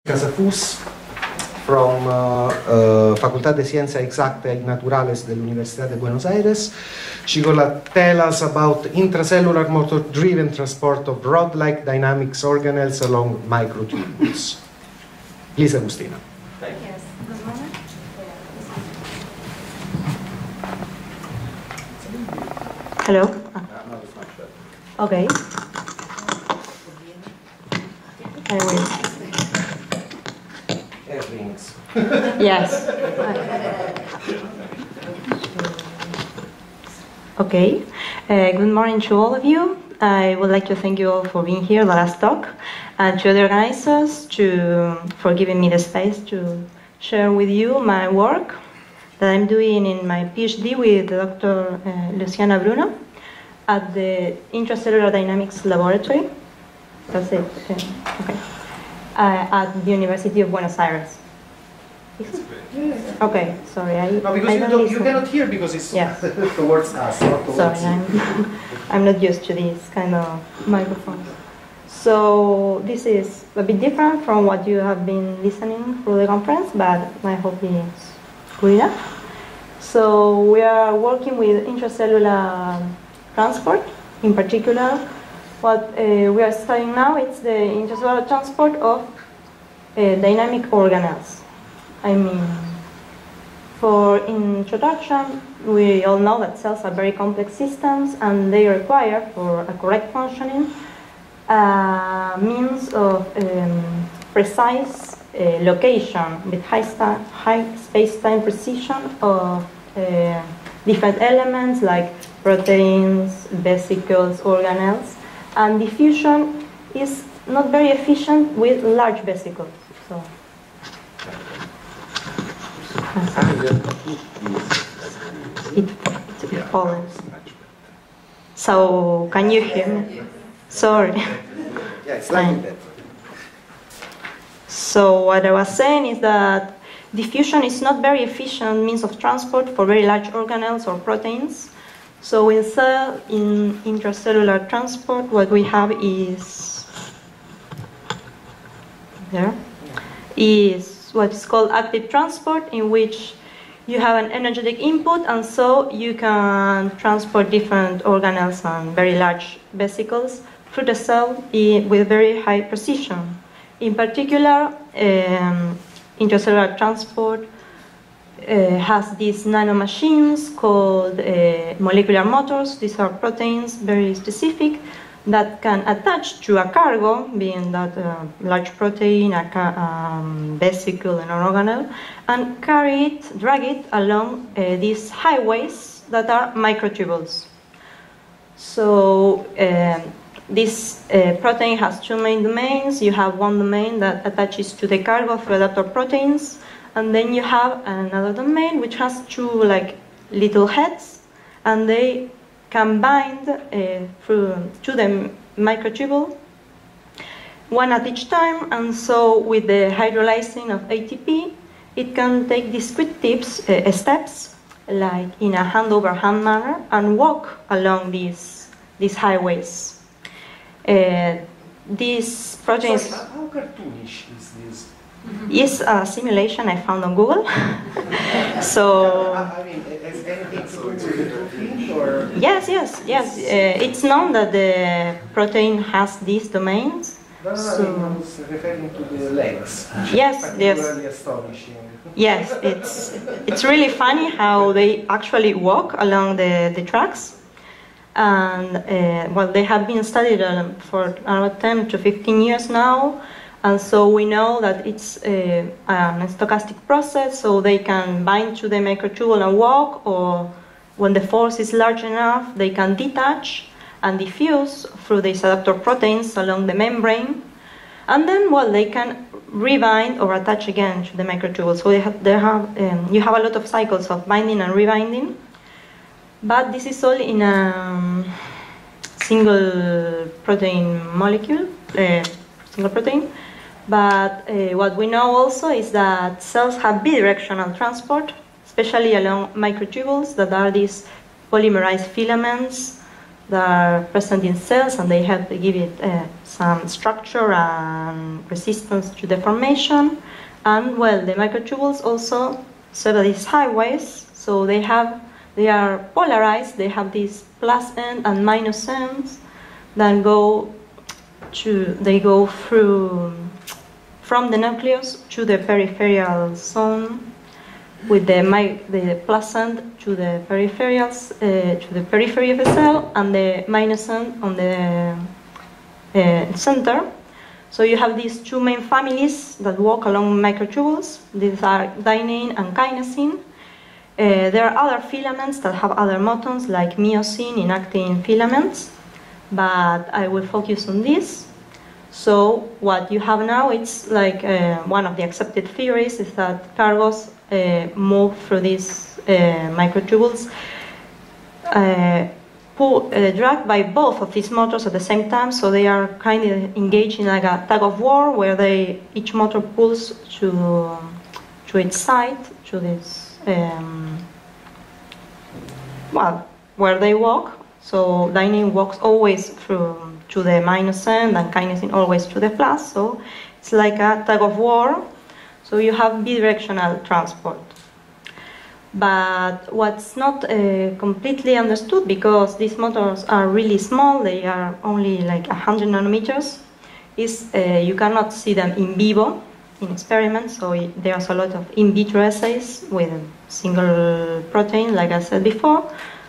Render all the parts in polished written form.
Casafuz from Facultad de Ciencias Exactas y Naturales de la Universidad de Buenos Aires. She will tell us about intracellular motor-driven transport of rod-like dynamics organelles along microtubules. Please, Agustina. Yes, good morning. Hello? Okay. I will. Rings. Yes. Okay. Good morning to all of you. I would like to thank you all for being here, the last talk, and to the organizers for giving me the space to share with you my work that I'm doing in my PhD with Dr. Luciana Bruno at the Intracellular Dynamics Laboratory. That's it. Okay. At the University of Buenos Aires. Okay, sorry. No, because you cannot hear because it's towards us, not towards sorry, I'm not used to this kind of microphones. So this is a bit different from what you have been listening through the conference, but I hope it's good enough. So we are working with intracellular transport. In particular, what we are studying now is the intracellular transport of dynamic organelles. I mean, for introduction, we all know that cells are very complex systems and they require, for a correct functioning, means of precise location with high space-time precision of different elements like proteins, vesicles, organelles, and diffusion is not very efficient with large vesicles. So. It follows. So, can you hear me? Sorry. Yeah, it's slightly better. So, what I was saying is that diffusion is not very efficient means of transport for very large organelles or proteins. So, in intracellular transport, what we have is what is called active transport, in which you have an energetic input, and so you can transport different organelles and very large vesicles through the cell with very high precision. In particular, intracellular transport has these nanomachines called molecular motors. These are proteins, very specific, that can attach to a cargo, being that large protein, a vesicle, and an organelle, and drag it along these highways that are microtubules. So this protein has two main domains. You have one domain that attaches to the cargo through adaptor proteins, and then you have another domain which has two little heads, and they can bind to the microtubule, one at each time, and so with the hydrolyzing of ATP, it can take discrete steps, like in a hand-over-hand manner, and walk along these highways. These proteins. Sorry, how cartoonish is this? It's a simulation I found on Google. So. I mean, is anything to do with the protein, or? Yes. It's known that the protein has these domains. No, I was referring to the legs. Yes. Particularly astonishing. Yes, it's really funny how they actually walk along the tracks. And they have been studied for about 10 to 15 years now. And so we know that it's a stochastic process, so they can bind to the microtubule and walk, or when the force is large enough, they can detach and diffuse through these adaptor proteins along the membrane. And then, they can rebind or attach again to the microtubule. So you have a lot of cycles of binding and rebinding. But this is all in a single protein molecule, single protein. But what we know also is that cells have bidirectional transport, especially along microtubules that are these polymerized filaments that are present in cells, and they help to give it some structure and resistance to deformation. And well, the microtubules also serve these highways, so they are polarized. They have these plus end and minus ends that go through from the nucleus to the peripheral zone, with the plus end to the peripherals, to the periphery of the cell, and the minus end on the center. So you have these two main families that walk along microtubules. These are dynein and kinesin. There are other filaments that have other motons, like myosin in actin filaments, but I will focus on this. So what you have now, it's like one of the accepted theories is that cargos move through these microtubules, dragged by both of these motors at the same time. So they are kind of engaged in like a tug of war, where each motor pulls to its side, to this where they walk. So dynein walks always to the minus end, and kinesin always to the plus. So it's like a tug of war. So you have bidirectional transport. But what's not completely understood, because these motors are really small, they are only like 100 nanometers, is you cannot see them in vivo in experiments. So there's a lot of in vitro assays with a single protein, like I said before.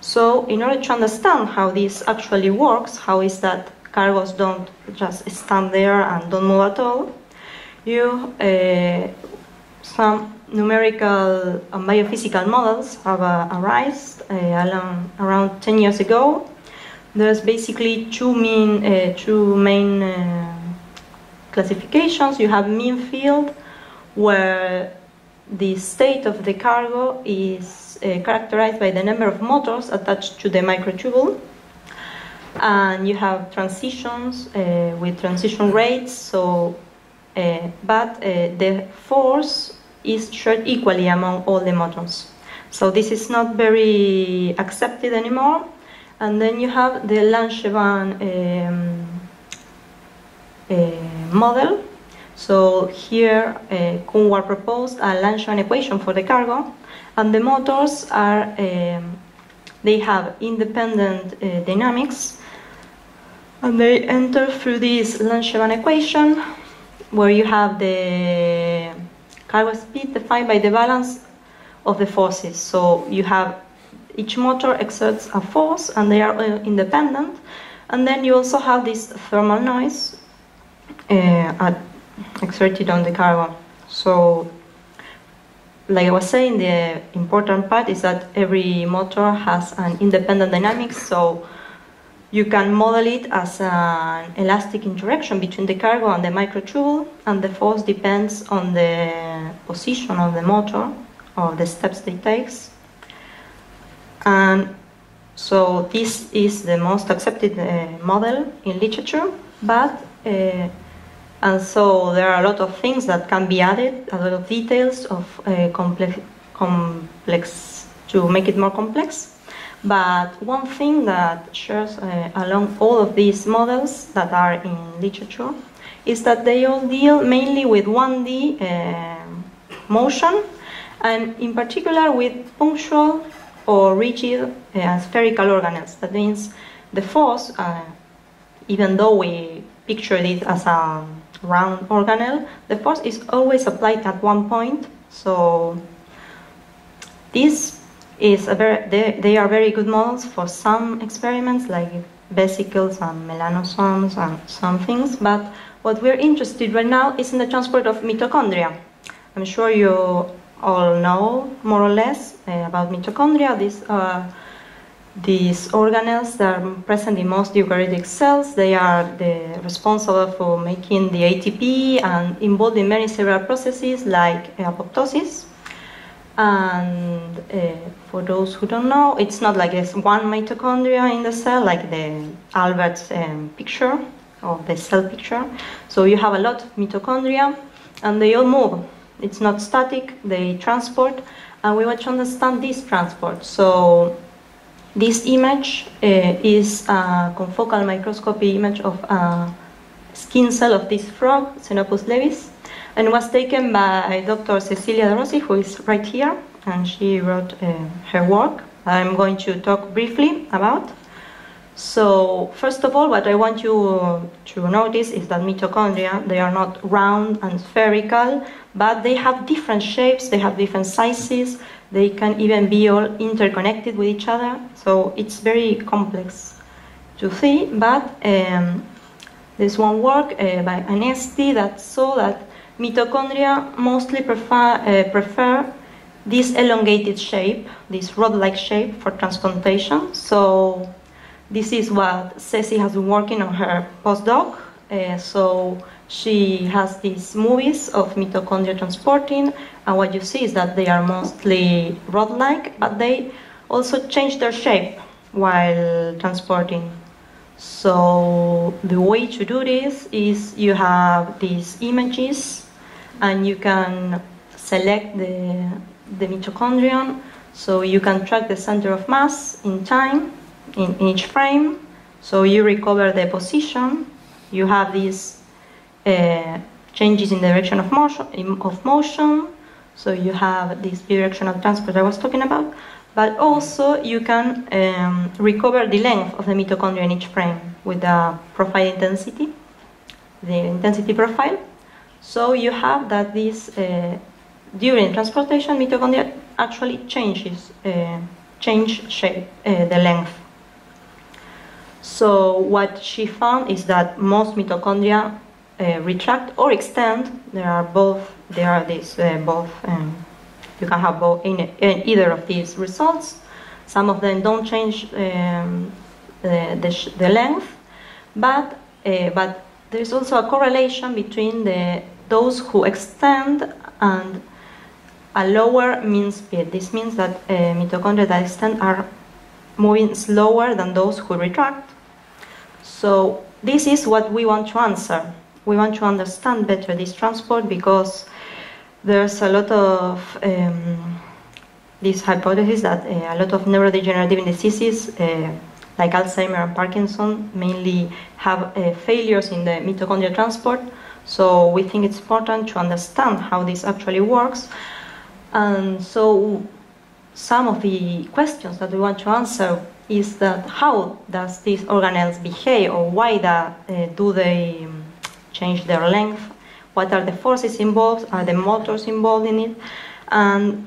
So in order to understand how this actually works, how is that cargos don't just stand there and don't move at all, some numerical and biophysical models have arisen around 10 years ago. There's basically two main classifications. You have mean field, where the state of the cargo is characterized by the number of motors attached to the microtubule. And you have transitions with transition rates. So, but the force is shared equally among all the motors. So this is not very accepted anymore. And then you have the Langevin model. So here Kunwar proposed a Langevin equation for the cargo, and the motors are they have independent dynamics, and they enter through this Langevin equation, where you have the cargo speed defined by the balance of the forces. So you have each motor exerts a force, and they are independent. And then you also have this thermal noise exerted on the cargo. So, like I was saying, the important part is that every motor has an independent dynamics. So you can model it as an elastic interaction between the cargo and the microtubule, and the force depends on the position of the motor or the steps it takes. And so this is the most accepted model in literature, but and so there are a lot of things that can be added, a lot of details of complex to make it more complex. But one thing that shares along all of these models that are in literature is that they all deal mainly with 1D motion, and in particular with punctual or rigid spherical organelles. That means the force, even though we picture it as a round organelle, the force is always applied at one point. So this is they are very good models for some experiments like vesicles and melanosomes and some things. But what we're interested right now is in the transport of mitochondria. I'm sure you all know more or less about mitochondria. These organelles that are present in most eukaryotic cells. They are responsible for making the ATP and involved in many cellular processes like apoptosis. And for those who don't know, it's not like there's one mitochondria in the cell, like the Albert's picture or the cell picture. So you have a lot of mitochondria, and they all move. It's not static, they transport, and we want to understand this transport. So This image is a confocal microscopy image of a skin cell of this frog, Xenopus levis, and was taken by Dr. Cecilia De Rossi, who is right here, and she wrote her work. I'm going to talk briefly about. So, first of all, what I want you to notice is that mitochondria, they are not round and spherical, but they have different shapes, they have different sizes, they can even be all interconnected with each other, so it's very complex to see, but there's one work by Anesti that saw that mitochondria mostly prefer this elongated shape, this rod-like shape for transplantation. So this is what Ceci has been working on her postdoc. So she has these movies of mitochondria transporting, and what you see is that they are mostly rod-like, but they also change their shape while transporting. So the way to do this is you have these images, and you can select the mitochondrion, so you can track the center of mass in time, in each frame, so you recover the position. You have these changes in the direction of motion, so you have this bidirectional transport I was talking about, but also you can recover the length of the mitochondria in each frame with the profile intensity, the intensity profile. So you have that this, during transportation, mitochondria actually change shape, the length. So what she found is that most mitochondria retract or extend. There are both. There are these both. You can have both in either of these results. Some of them don't change the length, but there is also a correlation between those who extend and a lower mean speed. This means that mitochondria that extend are moving slower than those who retract. So this is what we want to answer. We want to understand better this transport, because there's a lot of this hypothesis that a lot of neurodegenerative diseases like Alzheimer and Parkinson mainly have failures in the mitochondrial transport. So we think it's important to understand how this actually works. And so some of the questions that we want to answer is that how does these organelles behave, or why do they change their length? What are the forces involved? Are the motors involved in it? And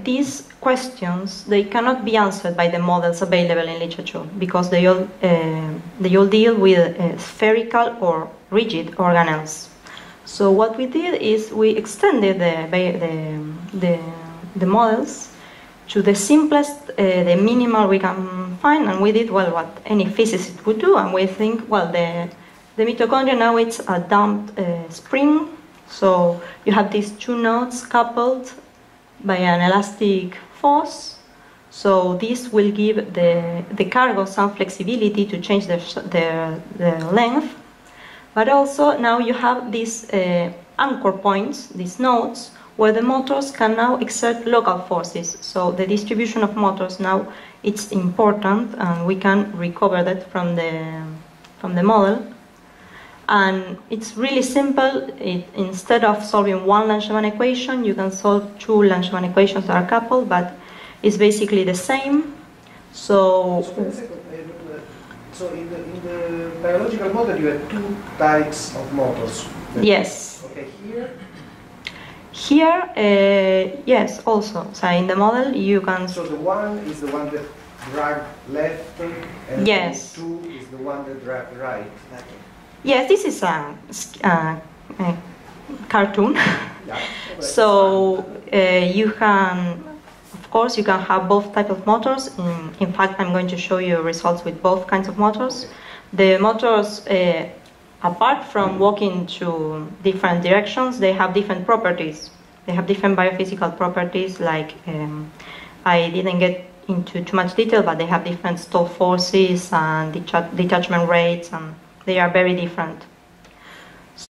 these questions, they cannot be answered by the models available in literature, because they all deal with spherical or rigid organelles. So what we did is we extended the models to the simplest, the minimal we can find, and we did, well, what any physicist would do, and we think, well, the mitochondria now it's a damped spring, so you have these two nodes coupled by an elastic force, so this will give the cargo some flexibility to change their length, but also now you have these anchor points, these nodes, where the motors can now exert local forces. So the distribution of motors now it's important, and we can recover that from the model. And it's really simple. Instead of solving one Langevin equation, you can solve two Langevin equations that are coupled, but it's basically the same. So in the biological model, you have two types of motors. Yes. Okay, here. Here, yes, also. So in the model, you can. So the one is the one that drag left, and yes. the two is the one that drag right. Yes, this is a cartoon. Yeah. So you can, of course, you can have both types of motors. In fact, I'm going to show you results with both kinds of motors. Okay. The motors, apart from walking to different directions, they have different properties. They have different biophysical properties, like I didn't get into too much detail, but they have different stall forces and detachment rates, and they are very different.